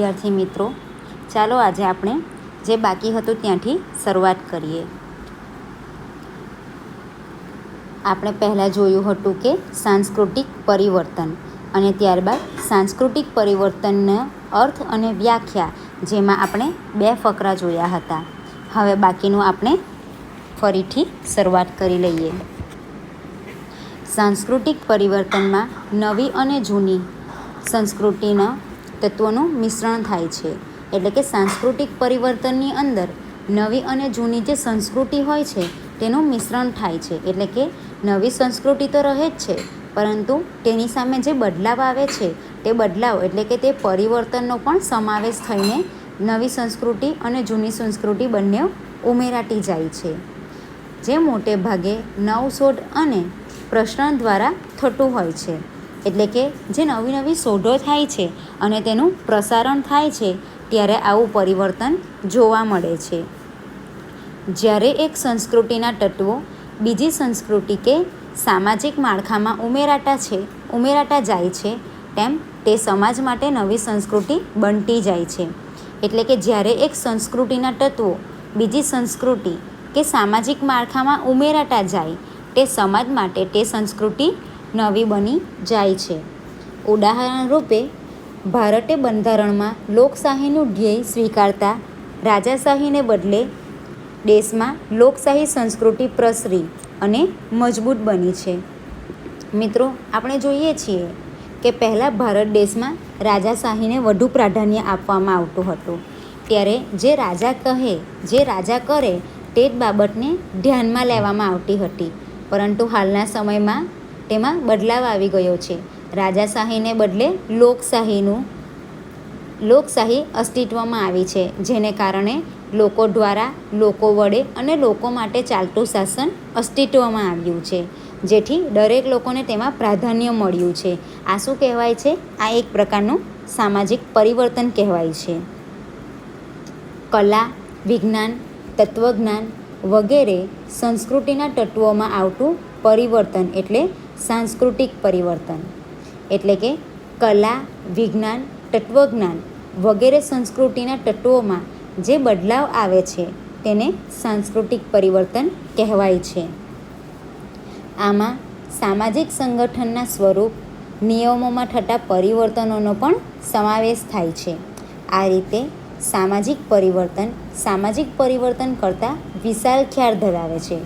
વિદ્યાર્થી મિત્રો, ચાલો આજે આપણે જે બાકી હતું ત્યાંથી શરૂઆત કરીએ. આપણે પહેલાં જોયું હતું કે સાંસ્કૃતિક પરિવર્તન અને ત્યારબાદ સાંસ્કૃતિક પરિવર્તનનો અર્થ અને વ્યાખ્યા, જેમાં આપણે 2 ફકરા જોયા હતા. હવે બાકીનું આપણે ફરીથી શરૂઆત કરી લઈએ. સાંસ્કૃતિક પરિવર્તનમાં નવી અને જૂની સંસ્કૃતિના તત્વોનું મિશ્રણ થાય છે. એટલે કે સાંસ્કૃતિક પરિવર્તનની અંદર નવી અને જૂની જે સંસ્કૃતિ હોય છે તેનું મિશ્રણ થાય છે. એટલે કે નવી સંસ્કૃતિ તો રહે જ છે, પરંતુ તેની સામે જે બદલાવ આવે છે તે બદલાવ એટલે કે તે પરિવર્તનનો પણ સમાવેશ થઈને નવી સંસ્કૃતિ અને જૂની સંસ્કૃતિ બંને ઉમેરાતી જાય છે. જે મોટે ભાગે નવશોધ અને પ્રશ્ન દ્વારા થતું હોય છે. એટલે કે જે નવી નવી શોધો થાય છે અને તેનું પ્રસારણ થાય છે ત્યારે આવું પરિવર્તન જોવા મળે છે. જ્યારે એક સંસ્કૃતિના તત્વો બીજી સંસ્કૃતિ કે સામાજિક માળખામાં ઉમેરાતા જાય છે, તેમ તે સમાજ માટે નવી સંસ્કૃતિ બનતી જાય છે. એટલે કે જ્યારે એક સંસ્કૃતિના તત્વો બીજી સંસ્કૃતિ કે સામાજિક માળખામાં ઉમેરાતા જાય, તે સમાજ માટે તે સંસ્કૃતિ નવી બની જાય છે. ઉદાહરણ રૂપે, ભારતે બંધારણમાં લોકશાહીનું ધ્યેય સ્વીકારતા રાજાશાહીને બદલે દેશમાં લોકશાહી સંસ્કૃતિ પ્રસરી અને મજબૂત બની છે. મિત્રો, આપણે જોઈએ છીએ કે પહેલાં ભારત દેશમાં રાજાશાહીને વધુ પ્રાધાન્ય આપવામાં આવતું હતું. ત્યારે જે રાજા કહે, જે રાજા કરે તે જ બાબતને ધ્યાનમાં લેવામાં આવતી હતી. પરંતુ હાલના સમયમાં તેમાં બદલાવ આવી ગયો છે. રાજાશાહીને બદલે લોકશાહી અસ્તિત્વમાં આવી છે, જેને કારણે લોકો દ્વારા, લોકો વડે અને લોકો માટે ચાલતું શાસન અસ્તિત્વમાં આવ્યું છે, જેથી દરેક લોકોને તેમાં પ્રાધાન્ય મળ્યું છે. આ શું કહેવાય છે? આ એક પ્રકારનું સામાજિક પરિવર્તન કહેવાય છે. કલા, વિજ્ઞાન, તત્વજ્ઞાન વગેરે સંસ્કૃતિના તત્વોમાં આવતું પરિવર્તન એટલે સાંસ્કૃતિક પરિવર્તન. એટલે કે કલા, વિજ્ઞાન, તત્વજ્ઞાન વગેરે સંસ્કૃતિના તત્વોમાં જે બદલાવ આવે છે તેને સાંસ્કૃતિક પરિવર્તન કહેવાય છે. આમાં સામાજિક સંગઠનના સ્વરૂપ, નિયમોમાં થતા પરિવર્તનોનો પણ સમાવેશ થાય છે. આ રીતે સામાજિક પરિવર્તન કરતાં વિશાળ ખ્યાલ ધરાવે છે.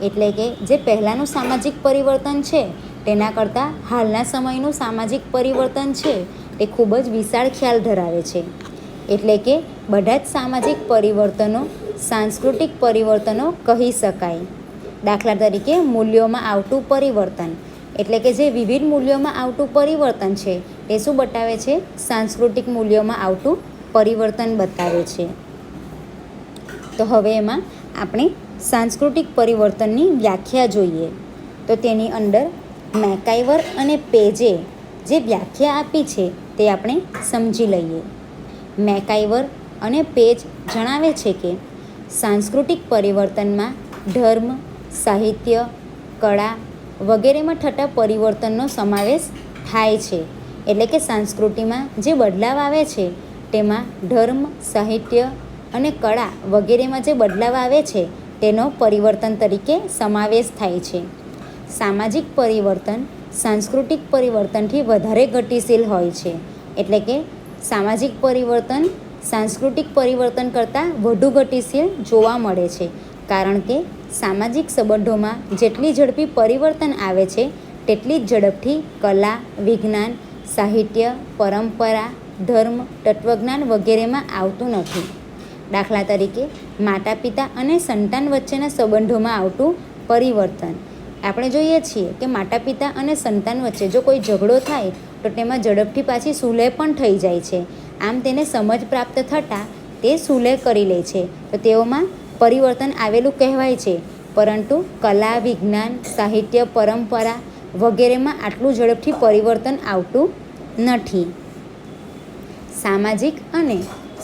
એટલે કે જે પહેલાંનું સામાજિક પરિવર્તન છે તેના કરતાં હાલના સમયનું સામાજિક પરિવર્તન છે તે ખૂબ જ વિશાળ ખ્યાલ ધરાવે છે. એટલે કે બધા જ સામાજિક પરિવર્તનો સાંસ્કૃતિક પરિવર્તનો કહી શકાય. દાખલા તરીકે મૂલ્યોમાં આવતું પરિવર્તન, એટલે કે જે વિવિધ મૂલ્યોમાં આવતું પરિવર્તન છે તે શું બતાવે છે? સાંસ્કૃતિક મૂલ્યોમાં આવતું પરિવર્તન બતાવે છે. તો હવે એમાં આપણે સાંસ્કૃતિક પરિવર્તનની વ્યાખ્યા જોઈએ. તો તેની અંદર મેકાઈવર અને પેજે જે વ્યાખ્યા આપી છે તે આપણે સમજી લઈએ. મેકાઈવર અને પેજ જણાવે છે કે સાંસ્કૃતિક પરિવર્તનમાં ધર્મ, સાહિત્ય, કળા વગેરેમાં થતા પરિવર્તનનો સમાવેશ થાય છે. એટલે કે સંસ્કૃતિમાં જે બદલાવ આવે છે તેમાં ધર્મ, સાહિત્ય અને કળા વગેરેમાં જે બદલાવ આવે છે તેનો પરિવર્તન તરીકે સમાવેશ થાય છે. સામાજિક પરિવર્તન સાંસ્કૃતિક પરિવર્તનથી વધારે ગતિશીલ હોય છે. એટલે કે સામાજિક પરિવર્તન સાંસ્કૃતિક પરિવર્તન કરતાં વધુ ગતિશીલ જોવા મળે છે. કારણ કે સામાજિક સંબંધોમાં જેટલી ઝડપી પરિવર્તન આવે છે તેટલી જ ઝડપથી કલા, વિજ્ઞાન, સાહિત્ય, પરંપરા, ધર્મ, તત્વજ્ઞાન વગેરેમાં આવતું નથી. દાખલા તરીકે માતા પિતા અને સંતાન વચ્ચેના સંબંધોમાં આવતું પરિવર્તન. આપણે જોઈએ છીએ કે માતા પિતા અને સંતાન વચ્ચે જો કોઈ ઝઘડો થાય તો તેમાં ઝડપથી પાછી સુલેહ પણ થઈ જાય છે. આમ તેને સમજ પ્રાપ્ત થતાં તે સુલેહ કરી લે છે, તો તેઓમાં પરિવર્તન આવેલું કહેવાય છે. પરંતુ કલા, વિજ્ઞાન, સાહિત્ય, પરંપરા વગેરેમાં આટલું ઝડપથી પરિવર્તન આવતું નથી. સામાજિક અને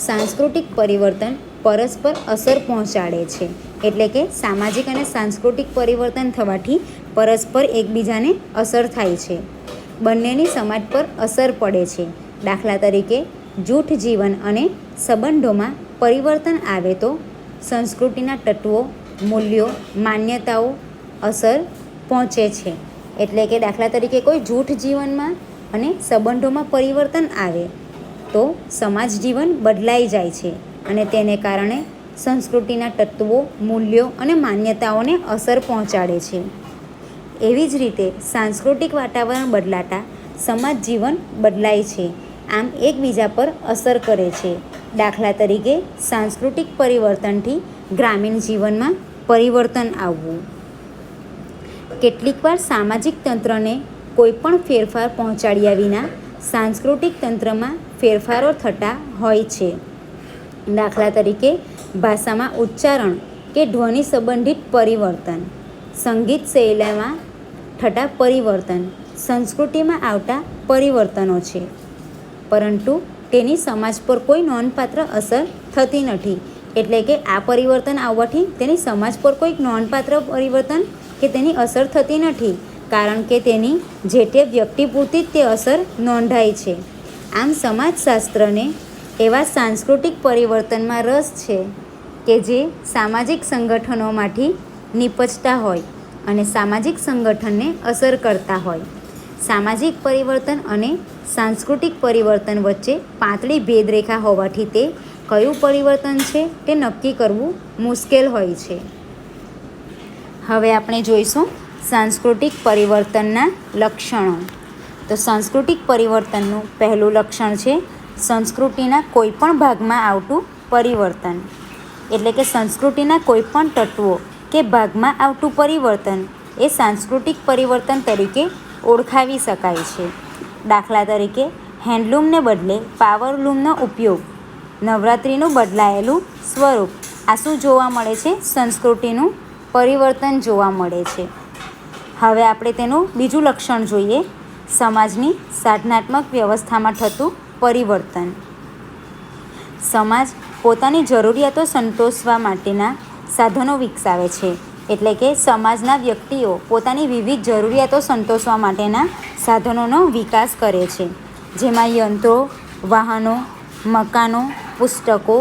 સાંસ્કૃતિક પરિવર્તન પરસ્પર અસર પહોંચાડે છે. એટલે કે સામાજિક અને સાંસ્કૃતિક પરિવર્તન થવાથી પરસ્પર એકબીજાને અસર થાય છે. બંનેની સમાજ પર અસર પડે છે. દાખલા તરીકે જૂથ જીવન અને સંબંધોમાં પરિવર્તન આવે તો સંસ્કૃતિના તત્વો, મૂલ્યો, માન્યતાઓ અસર પહોંચે છે. એટલે કે દાખલા તરીકે કોઈ જૂથ જીવનમાં અને સંબંધોમાં પરિવર્તન આવે તો સમાજ જીવન બદલાઈ જાય છે અને તેને કારણે સંસ્કૃતિના તત્વો, મૂલ્યો અને માન્યતાઓને અસર પહોંચાડે છે. એવી જ રીતે સાંસ્કૃતિક વાતાવરણ બદલાતા સમાજ જીવન બદલાય છે, આમ એકબીજા પર અસર કરે છે. દાખલા તરીકે સાંસ્કૃતિક પરિવર્તનથી ગ્રામીણ જીવનમાં પરિવર્તન આવવું. કેટલીકવાર સામાજિક તંત્રને કોઈપણ ફેરફાર પહોંચાડ્યા વિના સાંસ્કૃતિક તંત્રમાં ફેરફારો થતા હોય છે. દાખલા તરીકે ભાષામાં ઉચ્ચારણ કે ધ્વનિ સંબંધિત પરિવર્તન, સંગીત શૈલીમાં થતા પરિવર્તન સંસ્કૃતિમાં આવતા પરિવર્તનો છે, પરંતુ તેની સમાજ પર કોઈ નોંધપાત્ર અસર થતી નથી. એટલે કે આ પરિવર્તન આવવાથી તેની સમાજ પર કોઈ નોંધપાત્ર પરિવર્તન કે તેની અસર થતી નથી, કારણ કે તેની જે તે વ્યક્તિ પૂરતી જ તે અસર નોંધાય છે. આમ સમાજશાસ્ત્રને એવા સાંસ્કૃતિક પરિવર્તનમાં રસ છે કે જે સામાજિક સંગઠનોમાંથી નીપજતા હોય અને સામાજિક સંગઠનને અસર કરતા હોય. સામાજિક પરિવર્તન અને સાંસ્કૃતિક પરિવર્તન વચ્ચે પાતળી ભેદરેખા હોવાથી તે કયું પરિવર્તન છે તે નક્કી કરવું મુશ્કેલ હોય છે. હવે આપણે જોઈશું સાંસ્કૃતિક પરિવર્તનના લક્ષણો. તો સાંસ્કૃતિક પરિવર્તનનું પહેલું લક્ષણ છે સંસ્કૃતિના કોઈપણ ભાગમાં આવતું પરિવર્તન. એટલે કે સંસ્કૃતિના કોઈપણ તત્વો કે ભાગમાં આવતું પરિવર્તન એ સાંસ્કૃતિક પરિવર્તન તરીકે ઓળખાવી શકાય છે. દાખલા તરીકે હેન્ડલૂમને બદલે પાવરલૂમનો ઉપયોગ, નવરાત્રિનું બદલાયેલું સ્વરૂપ, આ શું જોવા મળે છે? સંસ્કૃતિનું પરિવર્તન જોવા મળે છે. હવે આપણે તેનું બીજું લક્ષણ જોઈએ, સમાજની સાધનાત્મક વ્યવસ્થામાં થતું પરિવર્તન. સમાજ પોતાની જરૂરિયાતો સંતોષવા માટેના સાધનો વિકસાવે છે. એટલે કે સમાજના વ્યક્તિઓ પોતાની વિવિધ જરૂરિયાતો સંતોષવા માટેના સાધનોનો વિકાસ કરે છે, જેમાં યંત્રો, વાહનો, મકાનો, પુસ્તકો,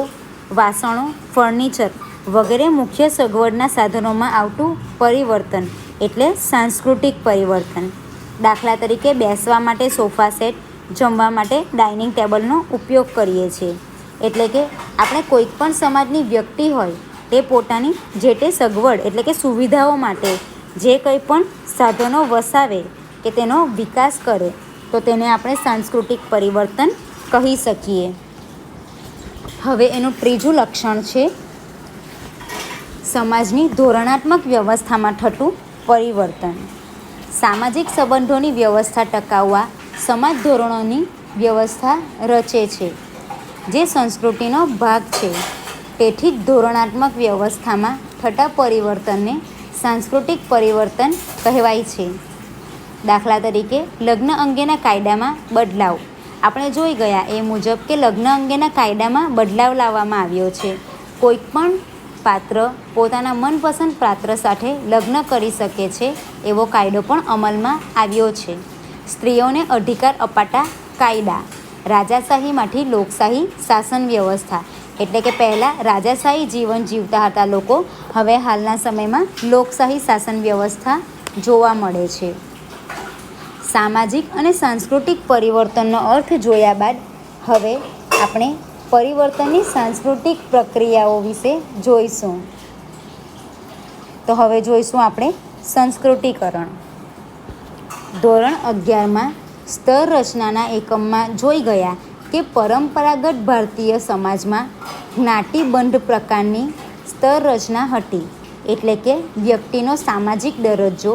વાસણો, ફર્નિચર વગેરે મુખ્ય સગવડના સાધનોમાં આવતું પરિવર્તન એટલે સાંસ્કૃતિક પરિવર્તન. દાખલા તરીકે બેસવા માટે સોફા સેટ, જમવા માટે ડાઇનિંગ ટેબલનો ઉપયોગ કરીએ છીએ. એટલે કે આપણે કોઈક પણ સમાજની વ્યક્તિ હોય તે પોતાની જે તે સગવડ એટલે કે સુવિધાઓ માટે જે કંઈ પણ સાધનો વસાવે કે તેનો વિકાસ કરે તો તેને આપણે સાંસ્કૃતિક પરિવર્તન કહી શકીએ. હવે એનું ત્રીજું લક્ષણ છે સમાજની ધોરણાત્મક વ્યવસ્થામાં થતું પરિવર્તન. સામાજિક સંબંધોની વ્યવસ્થા ટકાવવા સમાજ ધોરણોની વ્યવસ્થા રચે છે, જે સંસ્કૃતિનો ભાગ છે. તેથી જ ધોરણાત્મક વ્યવસ્થામાં થતા પરિવર્તનને સાંસ્કૃતિક પરિવર્તન કહેવાય છે. દાખલા તરીકે લગ્ન અંગેના કાયદામાં બદલાવ. આપણે જોઈ ગયા એ મુજબ કે લગ્ન અંગેના કાયદામાં બદલાવ લાવવામાં આવ્યો છે. કોઈક પણ પાત્ર પોતાના મનપસંદ પાત્ર સાથે લગ્ન કરી શકે છે એવો કાયદો પણ અમલમાં આવ્યો છે. સ્ત્રીઓને અધિકાર અપાતા કાયદા. રાજાશાહીમાંથી લોકશાહી શાસન વ્યવસ્થા. એટલે કે પહેલાં રાજાશાહી જીવન જીવતા હતા લોકો, હવે હાલના સમયમાં લોકશાહી શાસન વ્યવસ્થા જોવા મળે છે. સામાજિક અને સાંસ્કૃતિક પરિવર્તનનો અર્થ જોયા બાદ હવે આપણે પરિવર્તનની સાંસ્કૃતિક પ્રક્રિયાઓ વિશે જોઈશું. તો હવે જોઈશું આપણે સંસ્કૃતિકરણ. ધોરણ 11માં સ્તર રચનાના એકમમાં જોઈ ગયા કે પરંપરાગત ભારતીય સમાજમાં જ્ઞાતિબંધ પ્રકારની સ્તર રચના હતી. એટલે કે વ્યક્તિનો સામાજિક દરજ્જો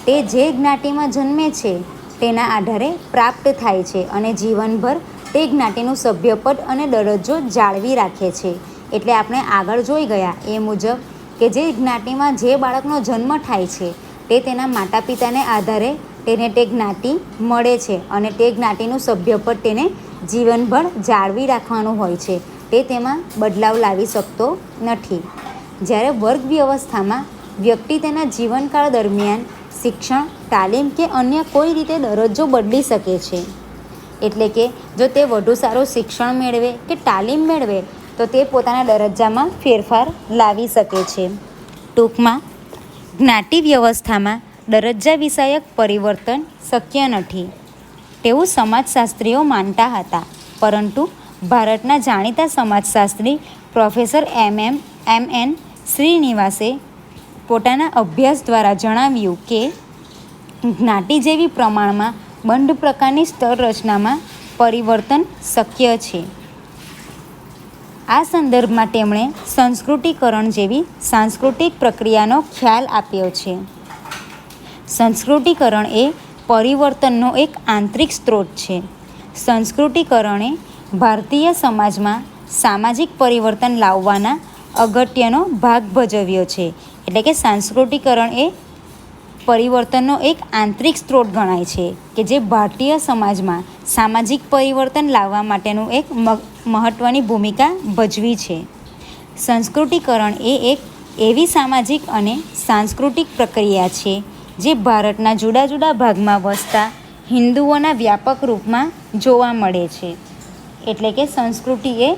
તે જે જ્ઞાતિમાં જન્મે છે તેના આધારે પ્રાપ્ત થાય છે અને જીવનભર તે જ્ઞાતિનું સભ્યપદ અને દરજ્જો જાળવી રાખે છે. એટલે આપણે આગળ જોઈ ગયા એ મુજબ કે જે જ્ઞાતિમાં જે બાળકનો જન્મ થાય છે તે તેના માતા પિતાને આધારે તેને તે જ્ઞાતિ મળે છે અને તે જ્ઞાતિનું સભ્યપદ તેને જીવનભર જાળવી રાખવાનું હોય છે. તે તેમાં બદલાવ લાવી શકતો નથી. જ્યારે વર્ગ વ્યવસ્થામાં વ્યક્તિ તેના જીવનકાળ દરમિયાન શિક્ષણ, તાલીમ કે અન્ય કોઈ રીતે દરજ્જો બદલી શકે છે. એટલે કે જો તે વધુ સારું શિક્ષણ મેળવે કે તાલીમ મેળવે તો તે પોતાના દરજ્જામાં ફેરફાર લાવી શકે છે. ટૂંકમાં જ્ઞાતિ વ્યવસ્થામાં દરજ્જા વિષયક પરિવર્તન શક્ય નથી તેવું સમાજશાસ્ત્રીઓ માનતા હતા, પરંતુ ભારતના જાણીતા સમાજશાસ્ત્રી પ્રોફેસર એમ.એન. શ્રીનિવાસે પોતાના અભ્યાસ દ્વારા જણાવ્યું કે જ્ઞાતિ જેવી પ્રમાણમાં બંધ પ્રકારની સ્તર રચનામાં પરિવર્તન શક્ય છે. આ સંદર્ભમાં તેમણે સંસ્કૃતિકરણ જેવી સાંસ્કૃતિક પ્રક્રિયાનો ખ્યાલ આપ્યો છે. સંસ્કૃતિકરણ એ પરિવર્તનનો એક આંતરિક સ્ત્રોત છે. સંસ્કૃતિકરણ એ ભારતીય સમાજમાં સામાજિક પરિવર્તન લાવવાના અગત્યનો ભાગ ભજવ્યો છે. એટલે કે સાંસ્કૃતિકરણ એ પરિવર્તનનો એક આંતરિક સ્ત્રોત ગણાય છે કે જે ભારતીય સમાજમાં સામાજિક પરિવર્તન લાવવા માટેનું એક મહત્ત્વની ભૂમિકા ભજવી છે. સંસ્કૃતિકરણ એ એક એવી સામાજિક અને સાંસ્કૃતિક પ્રક્રિયા છે જે ભારતના જુદા જુદા ભાગમાં વસતા હિન્દુઓના વ્યાપક રૂપમાં જોવા મળે છે. એટલે કે સંસ્કૃતિ એ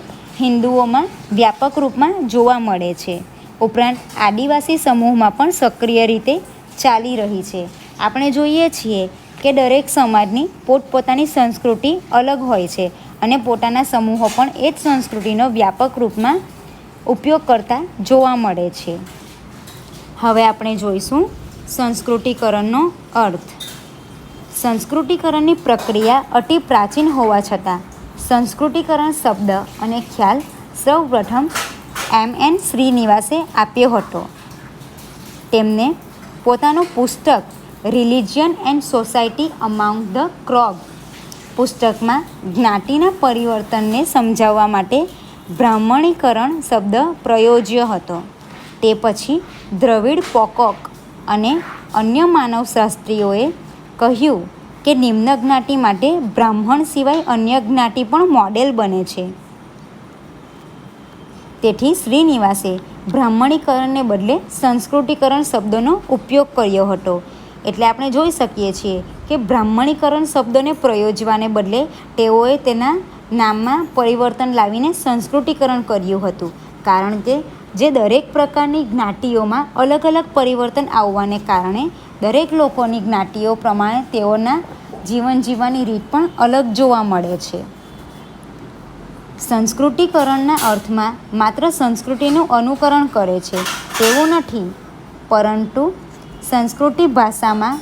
હિન્દુઓમાં વ્યાપક રૂપમાં જોવા મળે છે. ઉપરાંત આદિવાસી સમૂહમાં પણ સક્રિય રીતે ચાલી રહી છે. આપણે જોઈએ છીએ કે દરેક સમાજની પોતપોતાની સંસ્કૃતિ અલગ હોય છે અને પોતાના સમૂહો પણ એ જ સંસ્કૃતિનો વ્યાપક રૂપમાં ઉપયોગ કરતા જોવા મળે છે. હવે આપણે જોઈશું સંસ્કૃતિકરણનો અર્થ. સંસ્કૃતિકરણની પ્રક્રિયા અતિ પ્રાચીન હોવા છતાં સંસ્કૃતિકરણ શબ્દ અને ખ્યાલ સૌપ્રથમ એમ.એન. શ્રીનિવાસે આપ્યો હતો. તેમને પોતાનું પુસ્તક રિલિજિયન એન્ડ સોસાયટી અમાઉંગ ધ ક્રોગ પુસ્તકમાં જ્ઞાતિના પરિવર્તનને સમજાવવા માટે બ્રાહ્મણીકરણ શબ્દ પ્રયોજ્યો હતો. તે પછી દ્રવિડ પોકોક અને અન્ય માનવશાસ્ત્રીઓએ કહ્યું કે નિમ્ન જ્ઞાતિ માટે બ્રાહ્મણ સિવાય અન્ય જ્ઞાતિ પણ મોડેલ બને છે. તેથી શ્રીનિવાસે બ્રાહ્મણીકરણને બદલે સંસ્કૃતિકરણ શબ્દનો ઉપયોગ કર્યો હતો. એટલે આપણે જોઈ શકીએ છીએ કે બ્રાહ્મણીકરણ શબ્દને પ્રયોજવાને બદલે તેઓએ તેના નામમાં પરિવર્તન લાવીને સંસ્કૃતિકરણ કર્યું હતું. કારણ કે જે દરેક પ્રકારની જ્ઞાતિઓમાં અલગ અલગ પરિવર્તન આવવાને કારણે દરેક લોકોની જ્ઞાતિઓ પ્રમાણે તેઓના જીવન જીવવાની રીત પણ અલગ જોવા મળે છે. સંસ્કૃતિકરણના અર્થમાં માત્ર સંસ્કૃતિનું અનુકરણ કરે છે તેવું નથી, પરંતુ સંસ્કૃતિ ભાષામાં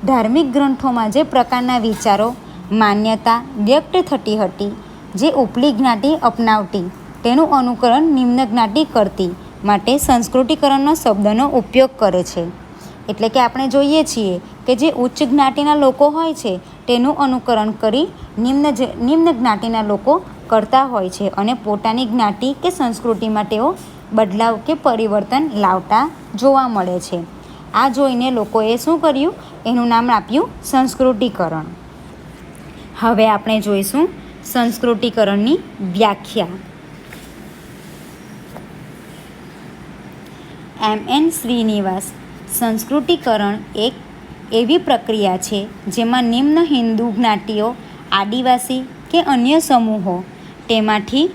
ધાર્મિક ગ્રંથોમાં જે પ્રકારના વિચારો માન્યતા વ્યક્ત થતી હતી, જે ઉપલી જ્ઞાતિ અપનાવતી તેનું અનુકરણ નિમ્ન જ્ઞાતિ કરતી માટે સંસ્કૃતિકરણનો શબ્દનો ઉપયોગ કરે છે. એટલે કે આપણે જોઈએ છીએ કે જે ઉચ્ચ જ્ઞાતિના લોકો હોય છે તેનું અનુકરણ કરી નિમ્ન જ્ઞાતિના લોકો કરતા હોય છે અને પોતાની જ્ઞાતિ કે સંસ્કૃતિમાં તેઓ બદલાવ કે પરિવર્તન લાવતા જોવા મળે છે. આ જોઈને લોકોએ શું કર્યું? એનું નામ આપ્યું સંસ્કૃતિકરણ. હવે આપણે જોઈશું સંસ્કૃતિકરણની વ્યાખ્યા. એમ.એન. શ્રીનિવાસ સંસ્કૃતિકરણ એક એવી પ્રક્રિયા છે જેમાં નિમ્ન હિન્દુ જ્ઞાતિઓ, આદિવાસી કે અન્ય સમૂહો તેમાંથી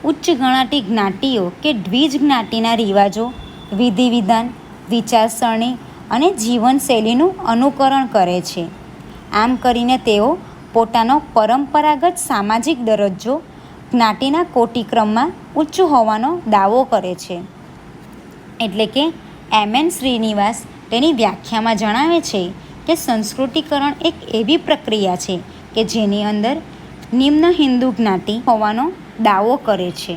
ઉચ્ચ ગણાતી જ્ઞાતિઓ કે દ્વિજ જ્ઞાતિના રિવાજો, વિધિ વિધાન, વિચારસરણી અને જીવનશૈલીનું અનુકરણ કરે છે. આમ કરીને તેઓ પોતાનો પરંપરાગત સામાજિક દરજ્જો જ્ઞાતિના કોટિક્રમમાં ઉચ્ચ હોવાનો દાવો કરે છે. એટલે કે એમ.એન. શ્રીનિવાસ તેની વ્યાખ્યામાં જણાવે છે કે સંસ્કૃતિકરણ એક એવી પ્રક્રિયા છે કે જેની અંદર નિમ્ન હિન્દુ જ્ઞાતિ હોવાનો દાવો કરે છે.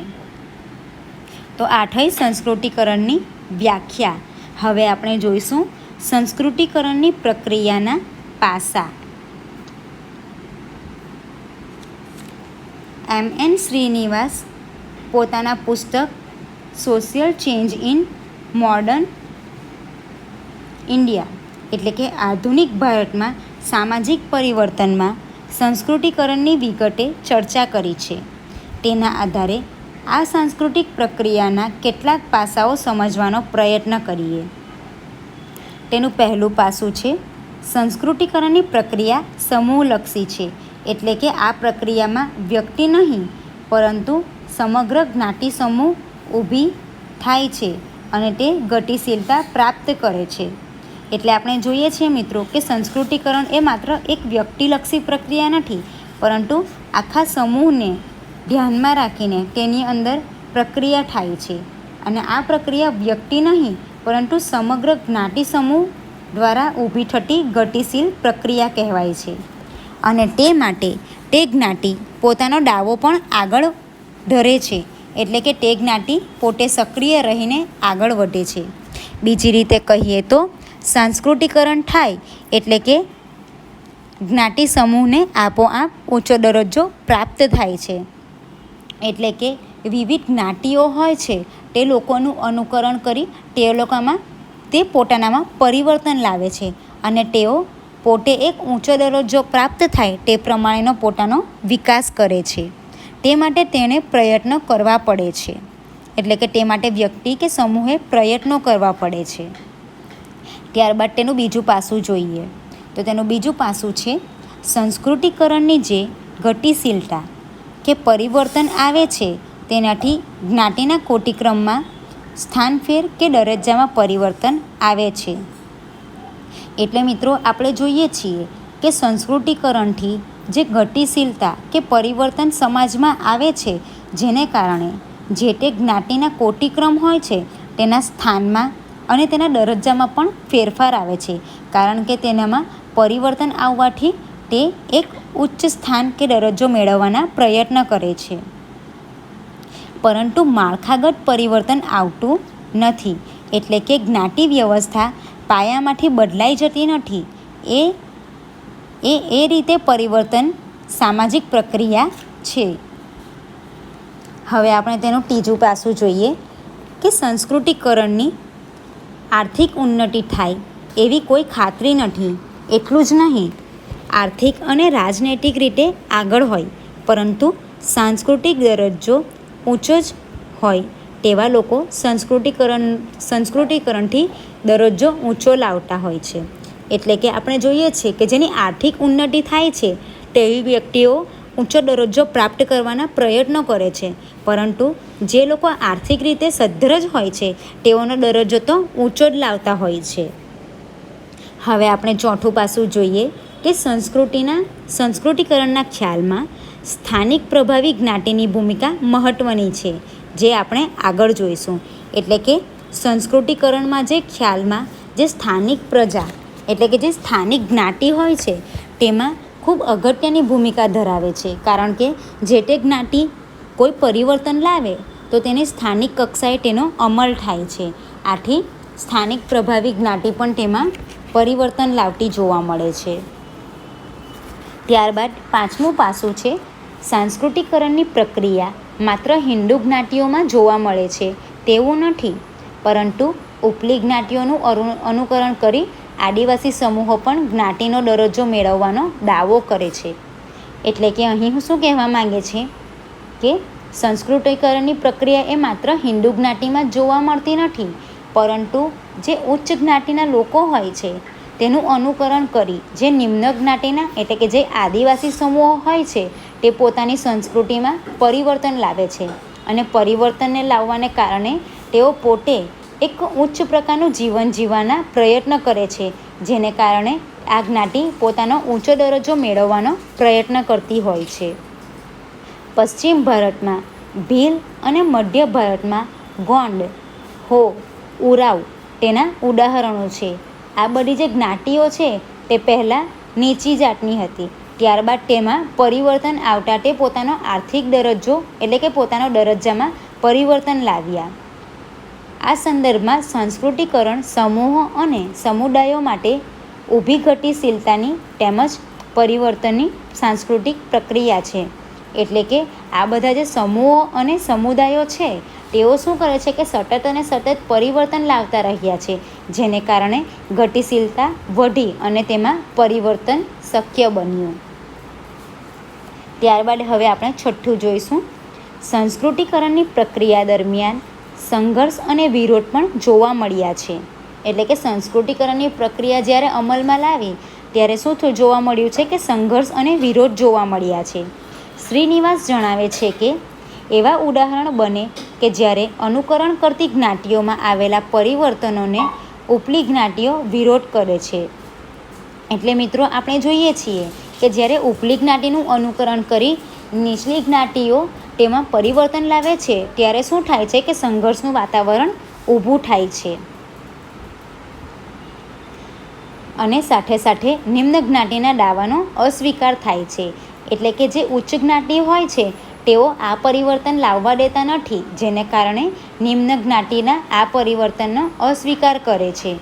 તો આ થઈ સંસ્કૃતિકરણની વ્યાખ્યા. હવે આપણે જોઈશું સંસ્કૃતિકરણની પ્રક્રિયાના પાસા. એમ.એન. શ્રીનિવાસ પોતાના પુસ્તક social change in modern India એટલે કે આધુનિક ભારતમાં સામાજિક પરિવર્તનમાં સંસ્કૃતિકરણની વિગતે ચર્ચા કરી છે. તેના આધારે આ સાંસ્કૃતિક પ્રક્રિયાના કેટલાક પાસાઓ સમજવાનો પ્રયત્ન કરીએ. તેનું પહેલું પાસું છે સંસ્કૃતિકરણની પ્રક્રિયા સમૂહલક્ષી છે. એટલે કે આ પ્રક્રિયામાં વ્યક્તિ નહીં પરંતુ સમગ્ર જ્ઞાતિ સમૂહ ઊભી થાય છે અને તે ગતિશીલતા પ્રાપ્ત કરે છે. એટલે આપણે જોઈએ છીએ મિત્રો કે સંસ્કૃતિકરણ એ માત્ર એક વ્યક્તિલક્ષી પ્રક્રિયા નથી, પરંતુ આખા સમૂહને ધ્યાનમાં રાખીને તેની અંદર પ્રક્રિયા થાય છે. અને આ પ્રક્રિયા વ્યક્તિ નહીં પરંતુ સમગ્ર જ્ઞાતિ સમૂહ દ્વારા ઊભી થતી ગતિશીલ પ્રક્રિયા કહેવાય છે. અને તે માટે તે જ્ઞાતિ પોતાનો દાવો પણ આગળ ધરે છે, એટલે કે તે જ્ઞાતિ પોતે સક્રિય રહીને આગળ વધે છે. બીજી રીતે કહીએ તો સાંસ્કૃતિકરણ થાય એટલે કે જ્ઞાતિ સમૂહને આપોઆપ ઊંચો દરજ્જો પ્રાપ્ત થાય છે. એટલે કે વિવિધ જ્ઞાતિઓ હોય છે તે લોકોનું અનુકરણ કરી તે લોકોમાં તે પોતાનામાં પરિવર્તન લાવે છે અને તેઓ પોતે એક ઊંચો દરજ્જો પ્રાપ્ત થાય તે પ્રમાણેનો પોતાનો વિકાસ કરે છે. તે માટે તેણે પ્રયત્નો કરવા પડે છે. એટલે કે તે માટે વ્યક્તિ કે સમૂહે પ્રયત્નો કરવા પડે છે. ત્યારબાદ તેનું બીજું પાસું જોઈએ તો તેનું બીજું પાસું છે સંસ્કૃતિકરણની જે ગતિશીલતા કે પરિવર્તન આવે છે તેનાથી જ્ઞાતિના કોટિક્રમમાં સ્થાનફેર કે દરજ્જામાં પરિવર્તન આવે છે. એટલે મિત્રો આપણે જોઈએ છીએ કે સંસ્કૃતિકરણથી જે ગતિશીલતા કે પરિવર્તન સમાજમાં આવે છે, જેને કારણે જે તે જ્ઞાતિના કોટિક્રમ હોય છે તેના સ્થાનમાં અને તેના દરજ્જામાં પણ ફેરફાર આવે છે, કારણ કે તેનામાં પરિવર્તન આવવાથી તે એક ઉચ્ચ સ્થાન કે દરજ્જો મેળવવાના પ્રયત્ન કરે છે. પરંતુ માળખાગત પરિવર્તન આવતું નથી. એટલે કે જ્ઞાતિ વ્યવસ્થા પાયામાંથી બદલાઈ જતી નથી. એ રીતે પરિવર્તન સામાજિક પ્રક્રિયા છે. હવે આપણે તેનું ત્રીજું પાસું જોઈએ કે સંસ્કૃતિકરણની આર્થિક ઉન્નતિ થાય એવી કોઈ ખાતરી નથી. એટલું જ નહીં, આર્થિક અને રાજનૈતિક રીતે આગળ હોય પરંતુ સાંસ્કૃતિક દરજ્જો ઊંચો જ હોય તેવા લોકો સંસ્કૃતિકરણથી દરજ્જો ઊંચો લાવતા હોય છે. એટલે કે આપણે જોઈએ છીએ કે જેની આર્થિક ઉન્નતિ થાય છે તેવી વ્યક્તિઓ ઊંચો દરજ્જો પ્રાપ્ત કરવાના પ્રયત્નો કરે છે, પરંતુ જે લોકો આર્થિક રીતે સદ્ધર જ હોય છે તેઓનો દરજ્જો તો ઊંચો જ લાવતા હોય છે. હવે આપણે ચોથું પાસું જોઈએ કે સંસ્કૃતિકરણના ખ્યાલમાં સ્થાનિક પ્રભાવી જ્ઞાતિની ભૂમિકા મહત્ત્વની છે, જે આપણે આગળ જોઈશું. એટલે કે સંસ્કૃતિકરણમાં જે ખ્યાલમાં જે સ્થાનિક પ્રજા એટલે કે જે સ્થાનિક જ્ઞાતિ હોય છે તેમાં ખૂબ અગત્યની ભૂમિકા ધરાવે છે, કારણ કે જે તે જ્ઞાતિ કોઈ પરિવર્તન લાવે તો તેની સ્થાનિક કક્ષાએ તેનો અમલ થાય છે. આથી સ્થાનિક પ્રભાવી જ્ઞાતિ પણ તેમાં પરિવર્તન લાવતી જોવા મળે છે. ત્યારબાદ પાંચમું પાસું છે સાંસ્કૃતિકરણની પ્રક્રિયા માત્ર હિન્દુ જ્ઞાતિઓમાં જોવા મળે છે તેવું નથી, પરંતુ ઉપલી જ્ઞાતિઓનું અનુકરણ કરી આદિવાસી સમૂહો પણ જ્ઞાતિનો દરજ્જો મેળવવાનો દાવો કરે છે. એટલે કે અહીં શું કહેવા માંગે છે કે સંસ્કૃતિકરણની પ્રક્રિયા એ માત્ર હિન્દુ જ્ઞાતિમાં જ જોવા મળતી નથી, પરંતુ જે ઉચ્ચ જ્ઞાતિના લોકો હોય છે તેનું અનુકરણ કરી જે નિમ્ન જ્ઞાતિના એટલે કે જે આદિવાસી સમૂહો હોય છે તે પોતાની સંસ્કૃતિમાં પરિવર્તન લાવે છે અને પરિવર્તનને લાવવાને કારણે તેઓ પોતે એક ઉચ્ચ પ્રકારનું જીવન જીવવાના પ્રયત્ન કરે છે, જેને કારણે આ જ્ઞાતિ પોતાનો ઊંચો દરજ્જો મેળવવાનો પ્રયત્ન કરતી હોય છે. પશ્ચિમ ભારતમાં ભીલ અને મધ્ય ભારતમાં ગોંડ, હો, ઉરાવ તેના ઉદાહરણો છે. આ બધી જે જ્ઞાતિઓ છે તે પહેલાં નીચી જાતની હતી, ત્યારબાદ તેમાં પરિવર્તન આવતા તે પોતાનો આર્થિક દરજ્જો એટલે કે પોતાનો દરજ્જામાં પરિવર્તન લાવ્યા. આ સંદર્ભમાં સંસ્કૃતિકરણ સમૂહો અને સમુદાયો માટે ઊભી ગતિશીલતાની તેમજ પરિવર્તનની સાંસ્કૃતિક પ્રક્રિયા છે. એટલે કે આ બધા જે સમૂહો અને સમુદાયો છે તેઓ શું કરે છે કે સતત અને સતત પરિવર્તન લાવતા રહ્યા છે, જેને કારણે ગતિશીલતા વધી અને તેમાં પરિવર્તન શક્ય બન્યું. ત્યારબાદ હવે આપણે છઠ્ઠું જોઈશું. સંસ્કૃતિકરણની પ્રક્રિયા દરમિયાન સંઘર્ષ અને વિરોધ પણ જોવા મળ્યા છે. એટલે કે સંસ્કૃતિકરણની પ્રક્રિયા જ્યારે અમલમાં લાવી ત્યારે શું જોવા મળ્યું છે કે સંઘર્ષ અને વિરોધ જોવા મળ્યા છે. શ્રીનિવાસ જણાવે છે કે એવા ઉદાહરણ બને કે જ્યારે અનુકરણ કરતી જ્ઞાતિઓમાં આવેલા પરિવર્તનોને ઉપલી જ્ઞાતિઓ વિરોધ કરે છે. એટલે મિત્રો આપણે જોઈએ છીએ કે જ્યારે ઉપલી જ્ઞાતિનું અનુકરણ કરી નીચલી જ્ઞાતિઓ તેમાં પરિવર્તન લાવે છે ત્યારે શું થાય છે કે સંઘર્ષનું વાતાવરણ ઊભું થાય છે. અને સાથે સાથે નિમ્ન જ્ઞાતિના દાવાનો અસ્વીકાર થાય છે. એટલે કે જે ઉચ્ચ જ્ઞાતિ હોય છે તેઓ આ પરિવર્તન લાવવા દેતા નથી, જેને કારણે નિમ્ન જ્ઞાતિના આ પરિવર્તનનો અસ્વીકાર કરે છે.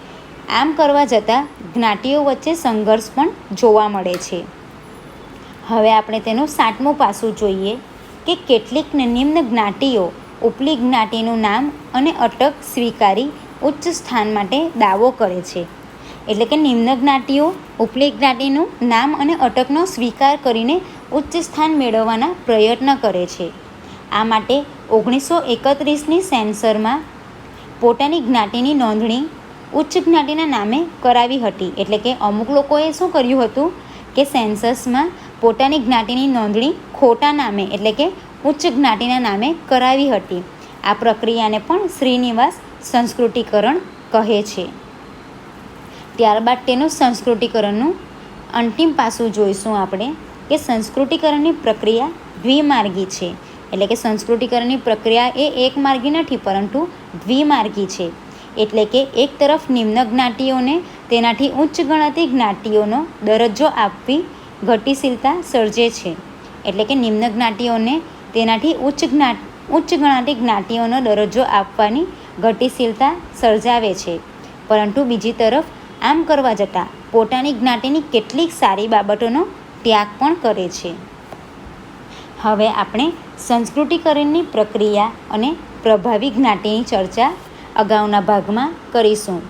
આમ કરવા જતાં જ્ઞાતિઓ વચ્ચે સંઘર્ષ પણ જોવા મળે છે. હવે આપણે તેનું 7મું પાસું જોઈએ કે કેટલીક નિમ્ન જ્ઞાતિઓ ઉપલી જ્ઞાતિનું નામ અને અટક સ્વીકારી ઉચ્ચ સ્થાન માટે દાવો કરે છે. એટલે કે નિમ્ન જ્ઞાતિઓ ઉપલી જ્ઞાતિનું નામ અને અટકનો સ્વીકાર કરીને ઉચ્ચ સ્થાન મેળવવાના પ્રયત્ન કરે છે. આ માટે 1931ની સેન્સરમાં પોતાની જ્ઞાતિની નોંધણી ઉચ્ચ જ્ઞાતિના નામે કરાવી હતી. એટલે કે અમુક લોકોએ શું કર્યું હતું કે સેન્સસમાં પોતાની જ્ઞાતિની નોંધણી ખોટા નામે એટલે કે ઉચ્ચ જ્ઞાતિના નામે કરાવી હતી. આ પ્રક્રિયાને પણ શ્રીનિવાસ સંસ્કૃતિકરણ કહે છે. ત્યારબાદ તેનું સંસ્કૃતિકરણનું અંતિમ પાસું જોઈશું આપણે કે સંસ્કૃતિકરણની પ્રક્રિયા દ્વિમાર્ગી છે. એટલે કે સંસ્કૃતિકરણની પ્રક્રિયા એ એકમાર્ગી નથી પરંતુ દ્વિમાર્ગી છે. એટલે કે એક તરફ નિમ્ન જ્ઞાતિઓને તેનાથી ઉચ્ચ ગણાતી જ્ઞાતિઓનો દરજ્જો આપવી ગતિશીલતા સર્જે છે. એટલે કે નિમ્ન જ્ઞાતિઓને તેનાથી ઉચ્ચ ગણાતી જ્ઞાતિઓનો દરજ્જો આપવાની ગતિશીલતા સર્જાવે છે. પરંતુ બીજી તરફ આમ કરવા જતાં પોતાની જ્ઞાતિની કેટલીક સારી બાબતોનો ત્યાગ પણ કરે છે. હવે આપણે સંસ્કૃતિકરણની પ્રક્રિયા અને પ્રભાવી જ્ઞાતિની ચર્ચા અગાઉના ભાગમાં કરીશું.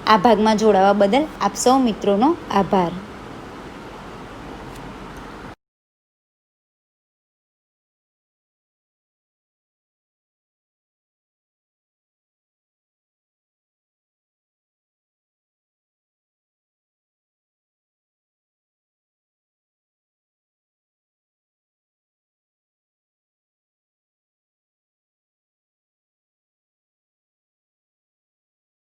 આ ભાગમાં જોડાવા બદલ આપ સૌ મિત્રોનો આભાર.